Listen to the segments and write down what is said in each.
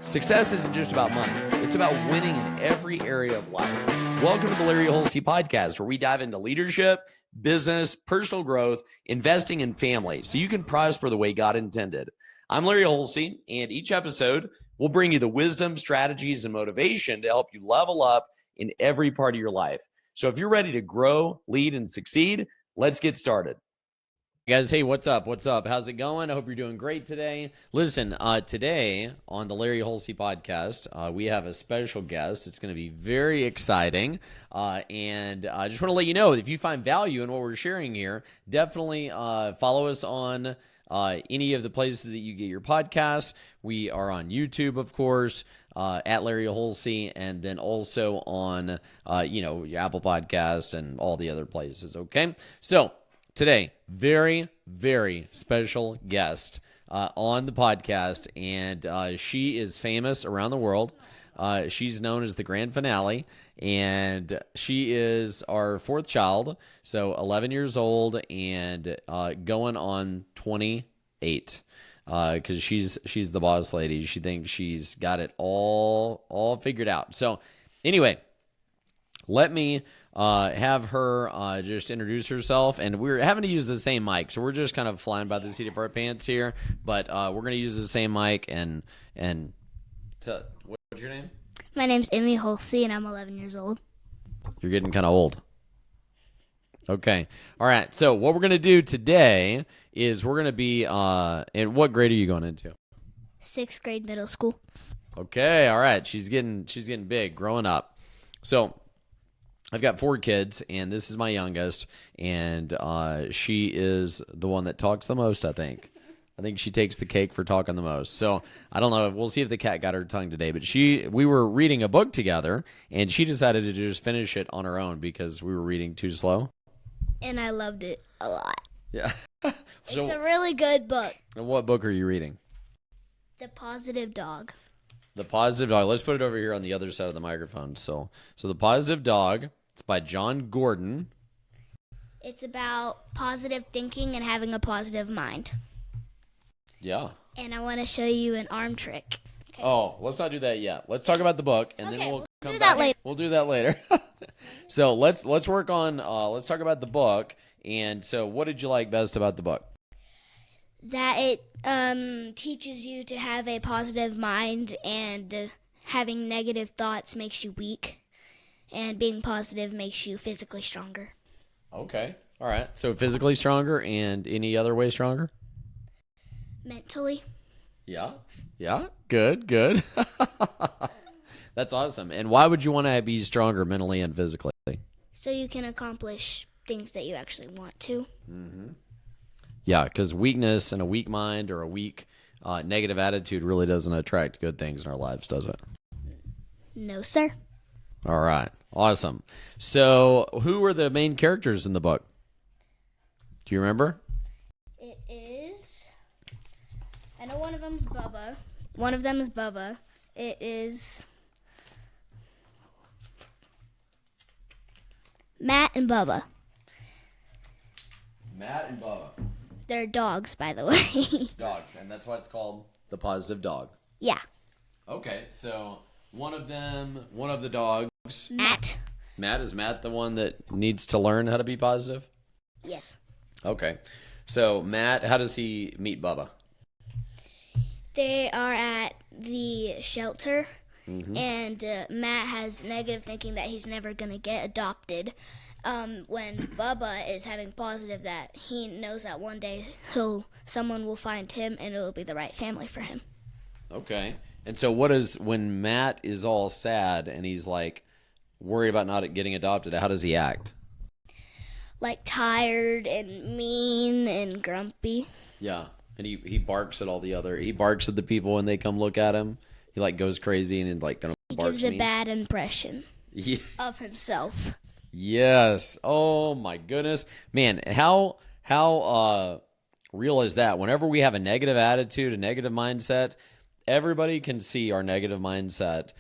Success isn't just about money. It's about winning in every area of life. Welcome to the Larry Holsey podcast, where we dive into leadership, business, personal growth, investing, and family so you can prosper the way God intended. I'm Larry Holsey, and each episode will bring you the wisdom, strategies, and motivation to help you level up in every part of your life. So if you're ready to grow, lead, and succeed, let's get started. Guys, hey, what's up? How's it going? I hope you're doing great today. Listen, today on the Larry Holsey podcast, we have a special guest. It's going to be very exciting, and I just want to let you know, if you find value in what we're sharing here, definitely follow us on any of the places that you get your podcasts. We are on YouTube, of course, at Larry Holsey, and then also on, your Apple Podcasts and all the other places, okay? So today, very, very special guest on the podcast, and she is famous around the world. She's known as the grand finale, and she is our fourth child, so 11 years old and going on 28, because she's the boss lady. She thinks she's got it all figured out. So anyway, let me have her just introduce herself, and we're having to use the same mic, so we're just kind of flying by the seat of our pants here, but we're going to use the same mic, and what's your name? My name's Emmy Hulsey, and I'm 11 years old. You're getting kind of old. Okay. All right, so what we're going to do today is we're going to be, in what grade are you going into? 6th grade middle school. Okay, all right, she's getting big, growing up. So I've got 4 kids, and this is my youngest, and she is the one that talks the most, I think. I think she takes the cake for talking the most. So I don't know. We'll see if the cat got her tongue today. But we were reading a book together, and she decided to just finish it on her own because we were reading too slow. And I loved it a lot. Yeah. It's a really good book. What book are you reading? The Positive Dog. The Positive Dog. Let's put it over here on the other side of the microphone. So The Positive Dog. It's by John Gordon. It's about positive thinking and having a positive mind. Yeah. And I want to show you an arm trick. Okay. Oh, let's not do that yet. Let's talk about the book, and then we'll come do back. that later. We'll do that later. So let's work on. Let's talk about the book. And so, what did you like best about the book? That it teaches you to have a positive mind, and having negative thoughts makes you weak, and being positive makes you physically stronger. Okay. All right. So physically stronger, and any other way stronger? Mentally. Yeah. Good. That's awesome. And why would you want to be stronger mentally and physically? So you can accomplish things that you actually want to. Mm-hmm. Yeah, because weakness and a weak mind or a weak negative attitude really doesn't attract good things in our lives, does it? No, sir. All right. Awesome. So who were the main characters in the book? Do you remember? It is... I know one of them is Bubba. It is Matt and Bubba. Matt and Bubba. They're dogs, by the way. Dogs, and that's why it's called The Positive Dog. Yeah. Okay, so one of the dogs. Matt. Is Matt the one that needs to learn how to be positive? Yes. Okay. So Matt, how does he meet Bubba? They are at the shelter, Mm-hmm. and Matt has negative thinking that he's never going to get adopted. When Bubba is having positive that he knows that one day someone will find him and it will be the right family for him. Okay. And so when Matt is all sad and he's like worried about not getting adopted, how does he act? Like tired and mean and grumpy. Yeah. And he barks at he barks at the people when they come look at him. He like goes crazy and like kind of He barks. gives a bad impression of himself. Yes. Oh my goodness, man! How real is that? Whenever we have a negative attitude, a negative mindset, everybody can see our negative mindset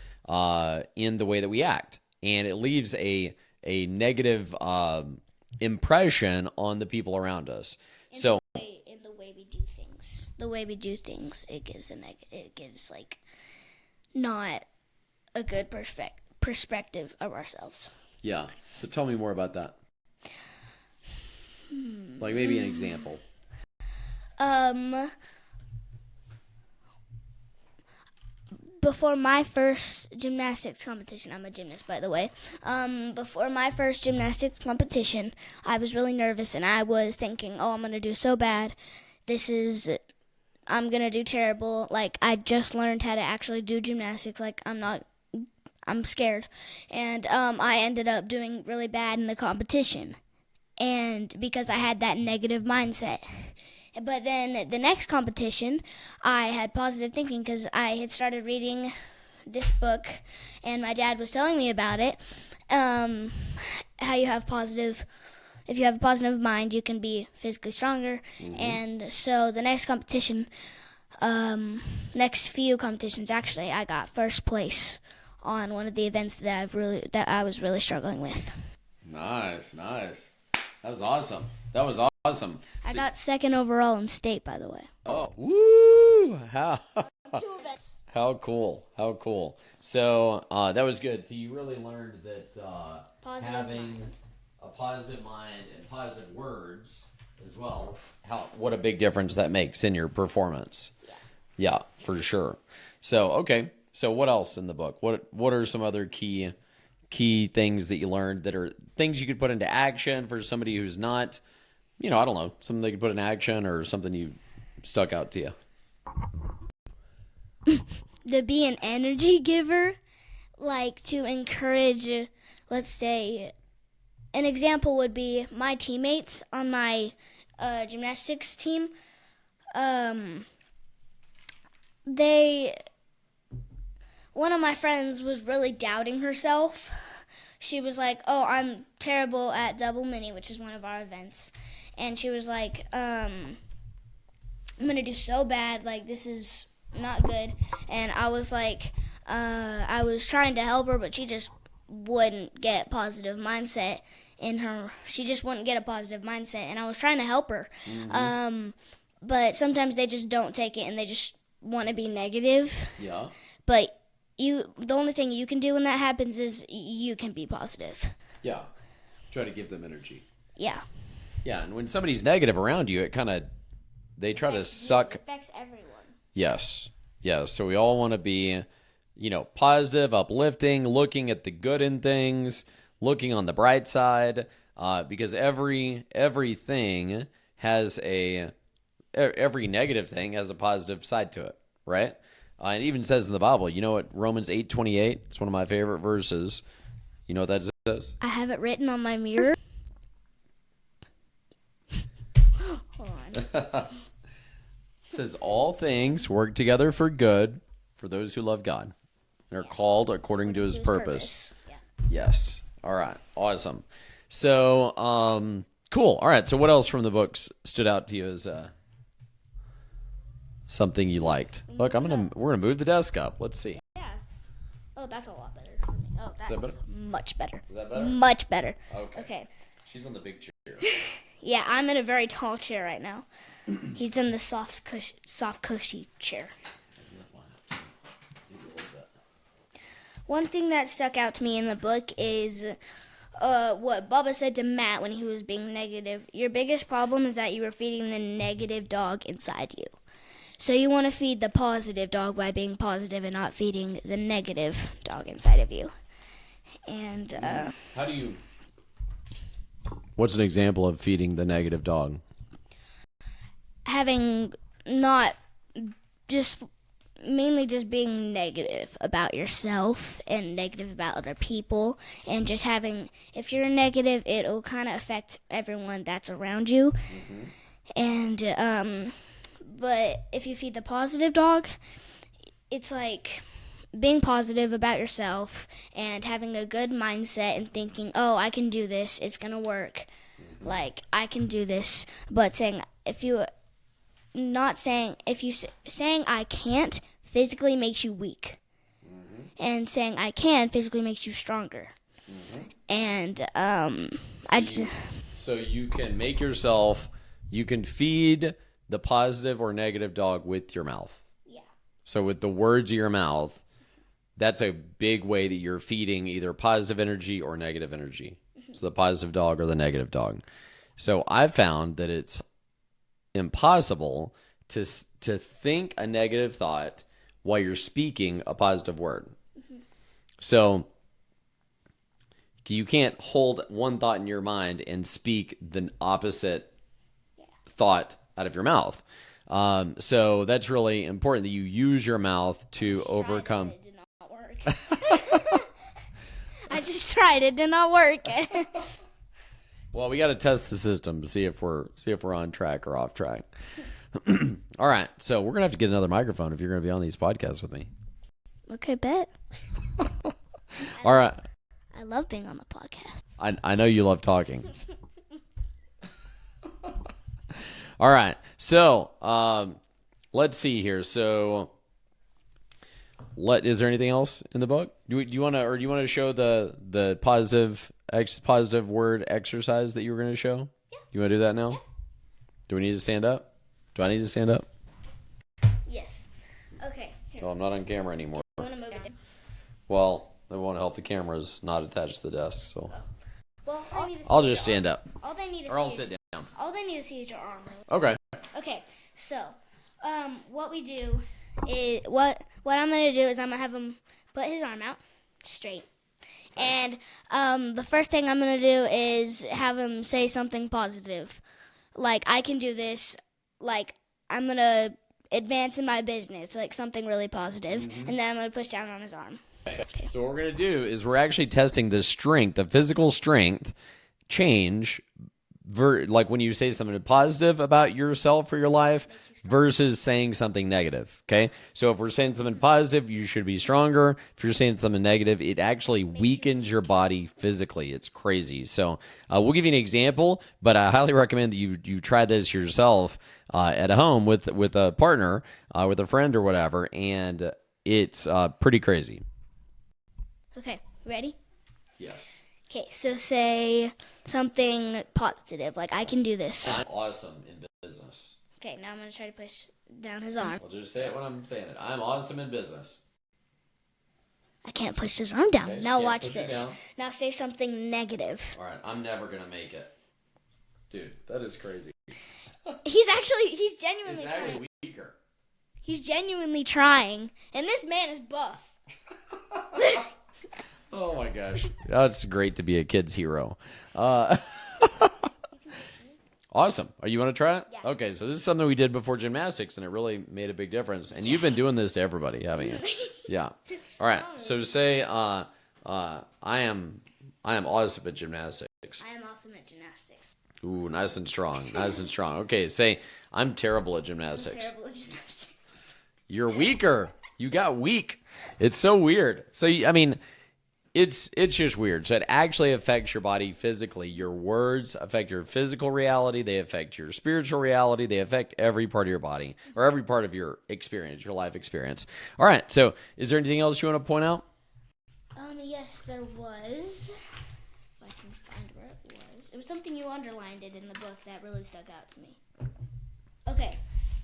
in the way that we act, and it leaves a negative impression on the people around us. In the way we do things, it gives like not a good perspective of ourselves. Yeah. So tell me more about that. Like maybe an example. Before my first gymnastics competition, I'm a gymnast, by the way. Before my first gymnastics competition, I was really nervous, and I was thinking, oh, I'm going to do so bad. I'm going to do terrible. Like, I just learned how to actually do gymnastics. Like, I'm scared. And I ended up doing really bad in the competition. And because I had that negative mindset. But then the next competition, I had positive thinking because I had started reading this book, and my dad was telling me about it. How you have if you have a positive mind, you can be physically stronger. And so the next competition, next few competitions actually, I got first place on one of the events that I was really struggling with. Nice. That was awesome. Awesome. I got second overall in state, by the way. Oh, woo! How 2 events. How cool. So that was good. So you really learned that having a positive mind and positive words as well, what a big difference that makes in your performance. Yeah, for sure. So okay. So what else in the book? What are some other key things that you learned that are things you could put into action for somebody who's not, I don't know, something they could put in action or something you stuck out to you? To be an energy giver, like to encourage, let's say, an example would be my teammates on my gymnastics team. One of my friends was really doubting herself. She was like, oh, I'm terrible at double mini, which is one of our events. And she was like, I'm going to do so bad. Like, this is not good. And I was like, I was trying to help her, but she just wouldn't get positive mindset in her. She just wouldn't get a positive mindset. And I was trying to help her. But sometimes they just don't take it and they just want to be negative. Yeah. But the only thing you can do when that happens is you can be positive. Yeah. Try to give them energy. Yeah. Yeah, and when somebody's negative around you, they try to suck. It affects everyone. Yes. So we all want to be, positive, uplifting, looking at the good in things, looking on the bright side, because every negative thing has a positive side to it, right? It even says in the Bible, you know what, Romans 8:28, it's one of my favorite verses. You know what that says? I have it written on my mirror. Hold on. It says, all things work together for good for those who love God and are called according to his purpose. Yeah. Yes. All right. Awesome. So, cool. All right. So what else from the books stood out to you as something you liked? Look, we're gonna move the desk up. Let's see. Yeah. Oh, that's a lot better for me. Oh, that's that better? Much better. Is that better? Much better. Okay. She's on the big chair. Yeah, I'm in a very tall chair right now. He's in the soft, cushy chair. One thing that stuck out to me in the book is what Bubba said to Matt when he was being negative. Your biggest problem is that you were feeding the negative dog inside you. So you want to feed the positive dog by being positive and not feeding the negative dog inside of you. And how do you? What's an example of feeding the negative dog? Having not just mainly just being negative about yourself and negative about other people, and just having, if you're negative, it'll kind of affect everyone that's around you. And but if you feed the positive dog, it's like being positive about yourself and having a good mindset and thinking, oh, I can do this, it's gonna work, like I can do this. But saying saying I can't physically makes you weak, and saying I can physically makes you stronger. And so you can make yourself, you can feed the positive or negative dog with your mouth. Yeah. So with the words of your mouth, that's a big way that you're feeding either positive energy or negative energy. So the positive dog or the negative dog. So I've found that it's impossible to think a negative thought while you're speaking a positive word. So you can't hold one thought in your mind and speak the opposite thought out of your mouth. So that's really important that you use your mouth to overcome. It did not work. I just tried. It did not work. Well, we got to test the system to see if we're on track or off track. All right, so we're gonna have to get another microphone if you're gonna be on these podcasts with me. Okay, bet. All right. I love being on the podcast. I know you love talking. All right, so let's see here. So, is there anything else in the book? Do you want to show the positive word exercise that you were going to show? Yeah. You want to do that now? Yeah. Do we need to stand up? Do I need to stand up? Yes. Okay. Here. Oh, I'm not on camera anymore. You want to move it down? Well, it won't help. The camera's not attached to the desk, so. Well, I'll just stand up. All they need to or I'll sit down. All they need to see is your arm. Okay. Okay. So, what we do is what I'm gonna do is I'm gonna have him put his arm out straight, and the first thing I'm gonna do is have him say something positive, like I can do this, like I'm gonna advance in my business, like something really positive, and then I'm gonna push down on his arm. Okay. So what we're going to do is we're actually testing the strength, the physical strength change, like when you say something positive about yourself or your life versus saying something negative, okay? So if we're saying something positive, you should be stronger. If you're saying something negative, it actually weakens your body physically. It's crazy. So we'll give you an example, but I highly recommend that you try this yourself at home with a partner, with a friend or whatever, and it's pretty crazy. Okay, ready? Yes. Okay, so say something positive, like I can do this. I'm awesome in business. Okay, now I'm going to try to push down his arm. I'll just say it when I'm saying it. I'm awesome in business. I can't push his arm down. Okay, Now watch this. Now say something negative. All right, I'm never going to make it. Dude, that is crazy. He's genuinely it's trying. actually weaker. He's genuinely trying, and this man is buff. Oh my gosh. Oh, it's great to be a kid's hero. Awesome. You want to try it? Yeah. Okay, so this is something we did before gymnastics, and it really made a big difference. And you've been doing this to everybody, haven't you? Yeah. All right. So say, I am awesome at gymnastics. I am awesome at gymnastics. Ooh, nice and strong. Nice and strong. Okay, say, I'm terrible at gymnastics. I'm terrible at gymnastics. You're weaker. You got weak. It's so weird. So, I mean, it's just weird. So it actually affects your body physically. Your words affect your physical reality. They affect your spiritual reality. They affect every part of your body or every part of your experience, your life experience. All right. So is there anything else you want to point out? Yes, there was. If I can find where it was. It was something you underlined it in the book that really stuck out to me. Okay.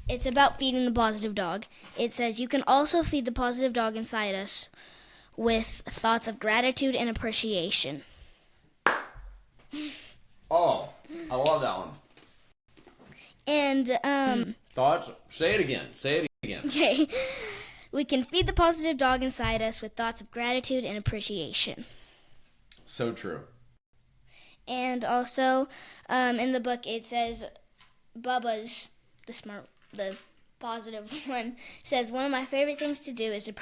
It's about feeding the positive dog. It says you can also feed the positive dog inside us with thoughts of gratitude and appreciation. Oh, I love that one. And, Thoughts? Say it again. Say it again. Okay. We can feed the positive dog inside us with thoughts of gratitude and appreciation. So true. And also, in the book, it says, Bubba's, the positive one, says, one of my favorite things to do is to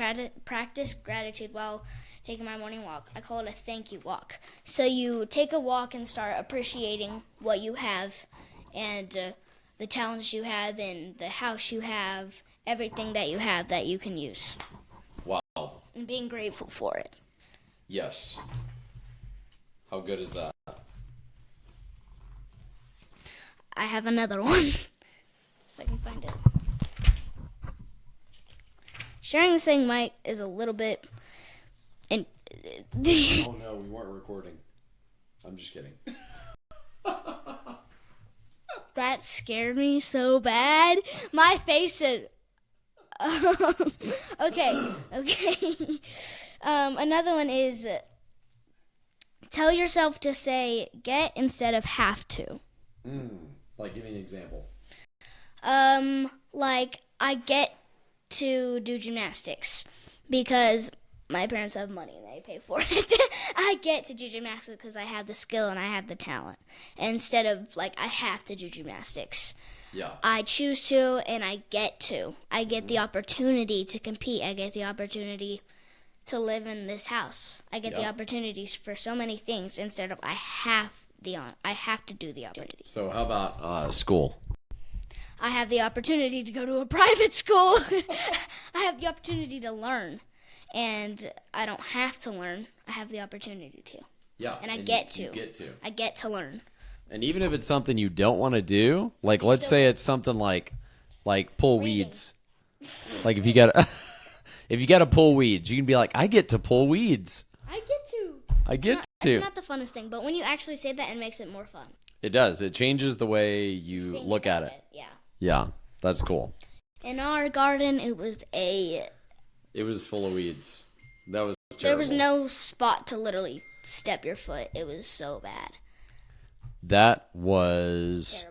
practice gratitude while taking my morning walk. I call it a thank you walk. So you take a walk and start appreciating what you have and the talents you have and the house you have, everything that you have that you can use. Wow. And being grateful for it. Yes. How good is that? I have another one. If I can find it. Sharing the same mic is a little bit... Oh no, we weren't recording. I'm just kidding. That scared me so bad. My face said, Okay. Another one is tell yourself to say get instead of have to. Like, give me an example. Like I get to do gymnastics because my parents have money and they pay for it. I get to do gymnastics because I have the skill and I have the talent. Instead of like I have to do gymnastics. Yeah. I choose to and I get to. I get the opportunity to compete. I get the opportunity to live in this house. I get the opportunities for so many things instead of I have to do the opportunity. So how about school? I have the opportunity to go to a private school. I have the opportunity to learn. And I don't have to learn. I have the opportunity to. Yeah. And I get to. You get to. I get to learn. And even if it's something you don't want to do, like let's say it's something like pull weeds. Like if you got to pull weeds, you can be like, I get to pull weeds. I get to. It's not the funnest thing, but when you actually say that, it makes it more fun. It does. It changes the way you look at it. Yeah. Yeah, that's cool. In our garden, it was full of weeds. That was terrible. There was no spot to literally step your foot. It was so bad. That was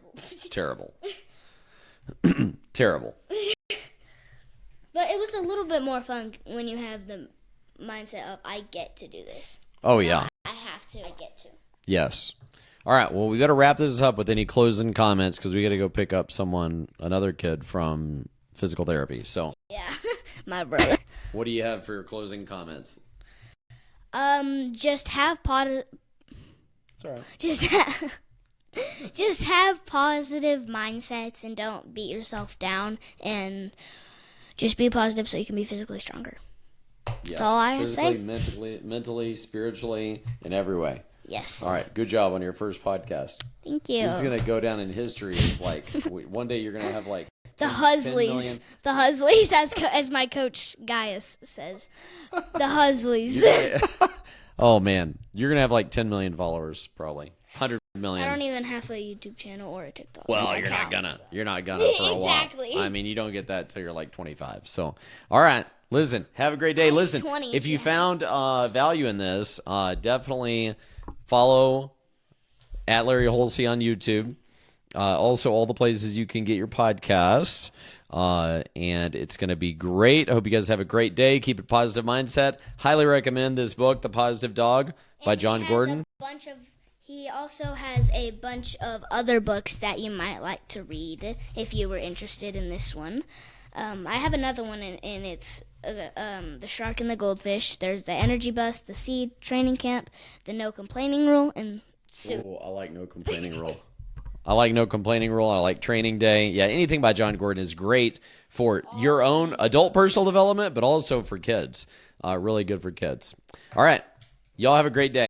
terrible. Terrible. But it was a little bit more fun when you have the mindset of, I get to do this. Oh, yeah. I have to. I get to. Yes. All right. Well, we got to wrap this up with any closing comments because we got to go pick up another kid from physical therapy. So, yeah, my brother. What do you have for your closing comments? Just have positive. It's all right. Just have positive mindsets and don't beat yourself down and just be positive so you can be physically stronger. Yes. That's all I have to say. Mentally, spiritually, in every way. Yes. All right. Good job on your first podcast. Thank you. This is going to go down in history as like one day you're going to have like the Husleys. The Husleys, as my coach Gaius says. The Husleys. Oh, man. You're going to have like 10 million followers, probably. 100 million. I don't even have a YouTube channel or a TikTok. Well, you're not gonna for a while. Exactly. I mean, you don't get that till you're like 25. So, all right. Listen, have a great day. Listen, 20, if you found value in this, definitely follow at Larry Holsey on YouTube. Also, all the places you can get your podcasts. And it's going to be great. I hope you guys have a great day. Keep a positive mindset. Highly recommend this book, The Positive Dog by John Gordon. He also has a bunch of other books that you might like to read if you were interested in this one. I have another one, and it's The Shark and the Goldfish. There's The Energy Bus, The Seed, Training Camp, The No Complaining Rule, and Soup. Oh, I like No Complaining Rule. I like No Complaining Rule. I like Training Day. Yeah, anything by John Gordon is great for your own adult personal development, but also for kids. Really good for kids. All right. Y'all have a great day.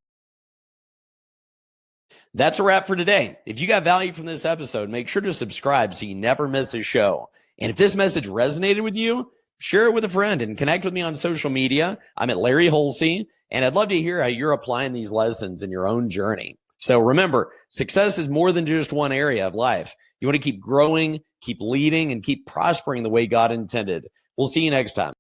That's a wrap for today. If you got value from this episode, make sure to subscribe so you never miss a show. And if this message resonated with you, share it with a friend and connect with me on social media. I'm at Larry Holsey, and I'd love to hear how you're applying these lessons in your own journey. So remember, success is more than just one area of life. You want to keep growing, keep leading, and keep prospering the way God intended. We'll see you next time.